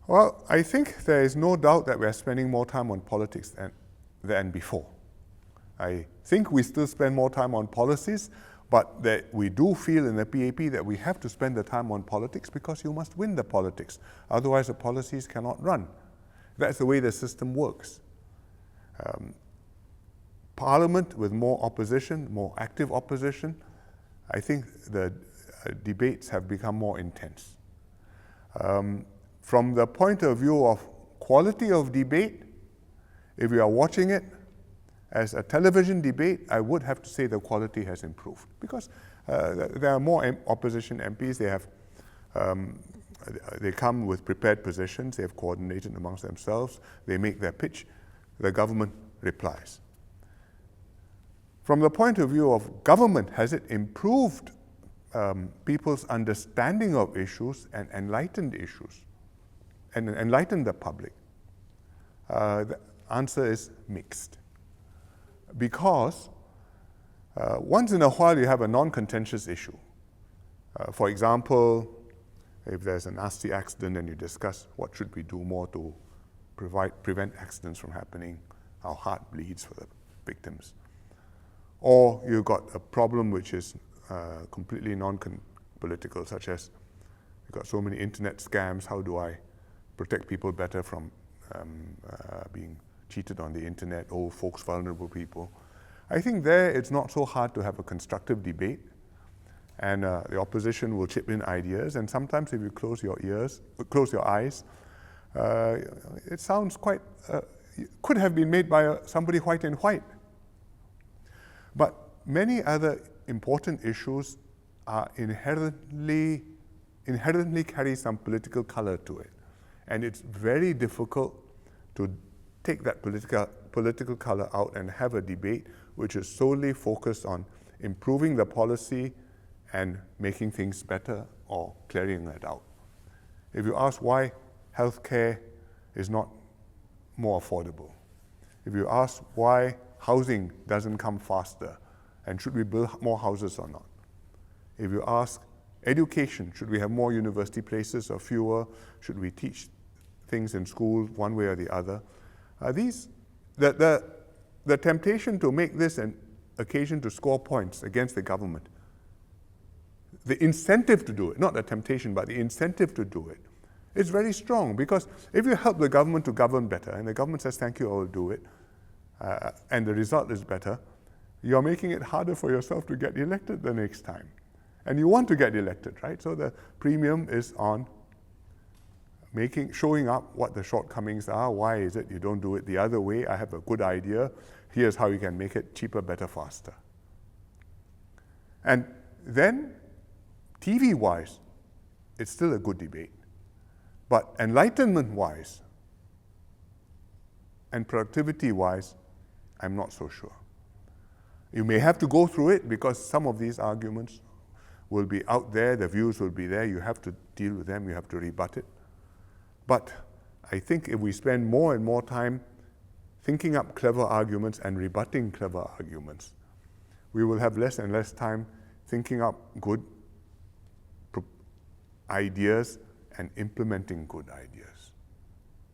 Well, I think there is no doubt that we're spending more time on politics than before. I think we still spend more time on policies, but that we do feel in the PAP that we have to spend the time on politics because you must win the politics. Otherwise, the policies cannot run. That's the way the system works. Parliament with more opposition, more active opposition, I think the debates have become more intense. From the point of view of quality of debate, if you are watching it as a television debate, I would have to say the quality has improved because there are more opposition MPs. They come with prepared positions. They have coordinated amongst themselves. They make their pitch. The government replies. From the point of view of government, has it improved people's understanding of issues and enlightened issues and enlightened the public? The answer is mixed. Because once in a while you have a non-contentious issue. For example, if there's a nasty accident and you discuss what should we do more to prevent accidents from happening, our heart bleeds for the victims. Or you've got a problem which is completely non-political, such as you've got so many internet scams, how do I protect people better from being cheated on the internet, old folks, vulnerable people. I think there it's not so hard to have a constructive debate, and the opposition will chip in ideas, and sometimes if you close your eyes, it sounds quite, could have been made by somebody white in white. But many other important issues are inherently carry some political color to it, and it's very difficult to take that political color out and have a debate which is solely focused on improving the policy and making things better or clearing it out. If you ask why healthcare is not more affordable, if you ask why housing doesn't come faster and should we build more houses or not, if you ask education, should we have more university places or fewer, should we teach things in school one way or the other, the temptation to make this an occasion to score points against the government, the incentive to do it, not the temptation, but the incentive to do it, is very strong. Because if you help the government to govern better, and the government says, thank you, I will do it, and the result is better, you're making it harder for yourself to get elected the next time. And you want to get elected, right? So the premium is on showing up what the shortcomings are. Why is it you don't do it the other way? I have a good idea. Here's how you can make it cheaper, better, faster. And then, TV-wise, it's still a good debate. But enlightenment-wise and productivity-wise, I'm not so sure. You may have to go through it because some of these arguments will be out there, the views will be there, you have to deal with them, you have to rebut it. But I think if we spend more and more time thinking up clever arguments and rebutting clever arguments, we will have less and less time thinking up good ideas and implementing good ideas.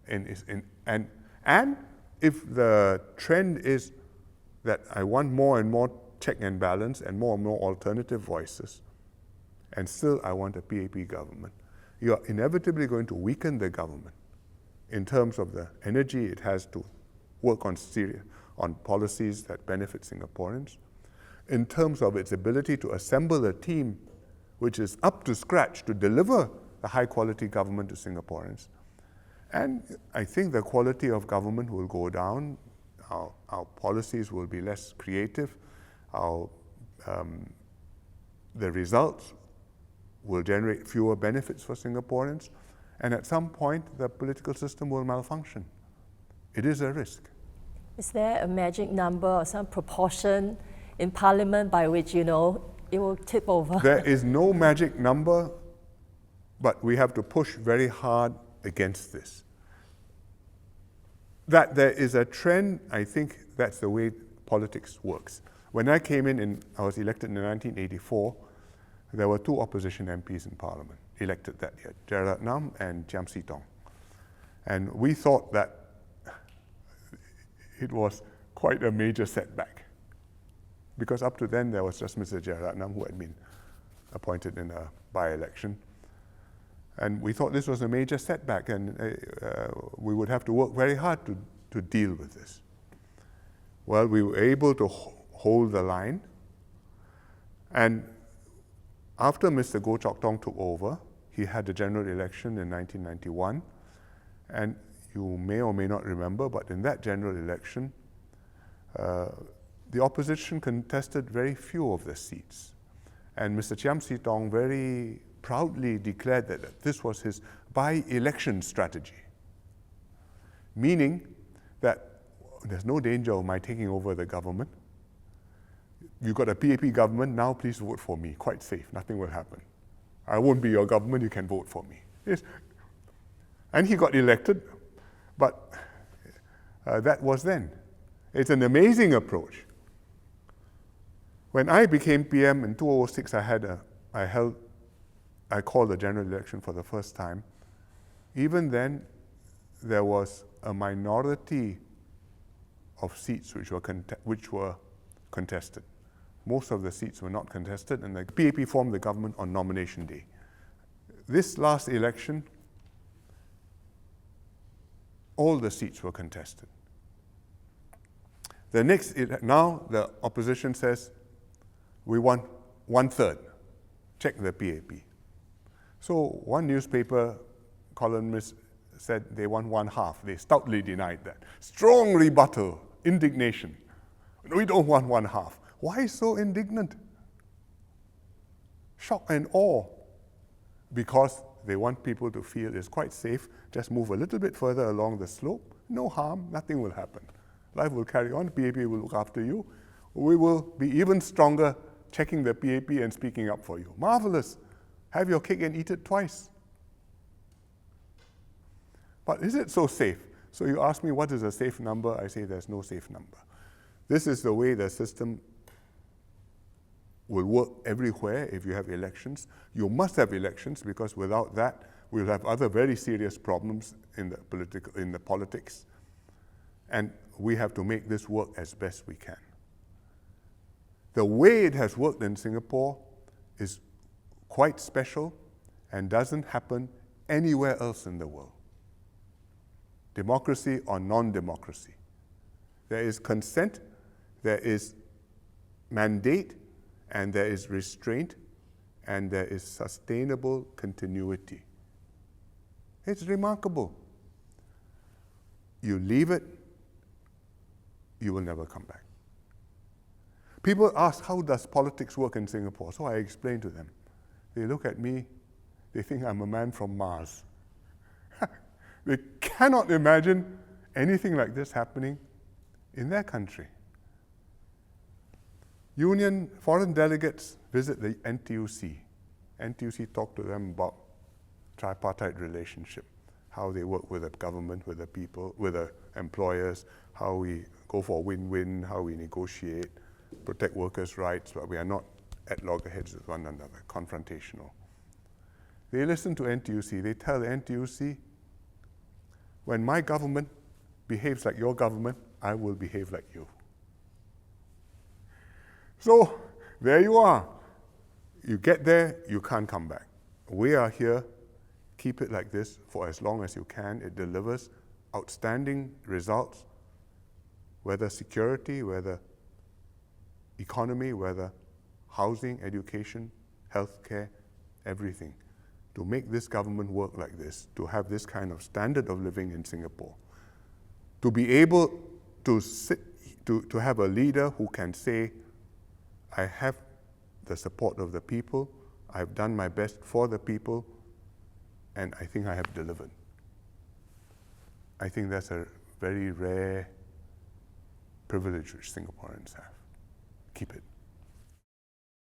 And if the trend is that I want more and more check and balance and more alternative voices, and still I want a PAP government, you're inevitably going to weaken the government in terms of the energy it has to work on policies that benefit Singaporeans, in terms of its ability to assemble a team which is up to scratch to deliver a high-quality government to Singaporeans. And I think the quality of government will go down, our policies will be less creative, the results will generate fewer benefits for Singaporeans, and at some point the political system will malfunction. It is a risk. Is there a magic number or some proportion in Parliament by which, it will tip over? There is no magic number, but we have to push very hard against this. That there is a trend, I think that's the way politics works. When I came I was elected in 1984, there were two opposition MPs in Parliament elected that year, Jeratnam and Chiam See Tong. And we thought that it was quite a major setback, because up to then there was just Mr. Jeyaratnam who had been appointed in a by-election. And we thought this was a major setback, and we would have to work very hard to deal with this. Well, we were able to hold the line, and after Mr. Goh Chok Tong took over, he had the general election in 1991, and you may or may not remember, but in that general election, the opposition contested very few of the seats. And Mr. Chiam See Tong very proudly declared that this was his by-election strategy, meaning that there's no danger of my taking over the government. You've got a PAP government, now please vote for me. Quite safe, nothing will happen. I won't be your government, you can vote for me. Yes. And he got elected, but that was then. It's an amazing approach. When I became PM in 2006, I called the general election for the first time. Even then, there was a minority of seats which were contested. Most of the seats were not contested, and the PAP formed the government on nomination day. This last election, all the seats were contested. Now the opposition says, we want 1/3. Check the PAP. So one newspaper columnist said they want 1/2. They stoutly denied that. Strong rebuttal, indignation. We don't want 1/2. Why so indignant? Shock and awe. Because they want people to feel it's quite safe. Just move a little bit further along the slope. No harm, nothing will happen. Life will carry on, PAP will look after you. We will be even stronger checking the PAP and speaking up for you. Marvelous. Have your cake and eat it twice. But is it so safe? So you ask me, what is a safe number? I say there's no safe number. This is the way the system will work everywhere if you have elections. You must have elections, because without that, we'll have other very serious problems in the politics. And we have to make this work as best we can. The way it has worked in Singapore is quite special and doesn't happen anywhere else in the world. Democracy or non-democracy. There is consent, there is mandate, and there is restraint, and there is sustainable continuity. It's remarkable. You leave it, you will never come back. People ask, how does politics work in Singapore? So I explain to them. They look at me, they think I'm a man from Mars. They cannot imagine anything like this happening in their country. Foreign delegates visit the NTUC. NTUC talk to them about tripartite relationship, how they work with the government, with the people, with the employers, how we go for win-win, how we negotiate, protect workers' rights, but we are not at loggerheads with one another, confrontational. They listen to NTUC. They tell the NTUC, when my government behaves like your government, I will behave like you. So there you are. You get there, you can't come back. We are here. Keep it like this for as long as you can. It delivers outstanding results, whether security, whether economy, whether housing, education, healthcare, everything. To make this government work like this, to have this kind of standard of living in Singapore, to be able to have a leader who can say, I have the support of the people, I've done my best for the people, and I think I have delivered. I think that's a very rare privilege which Singaporeans have. Keep it.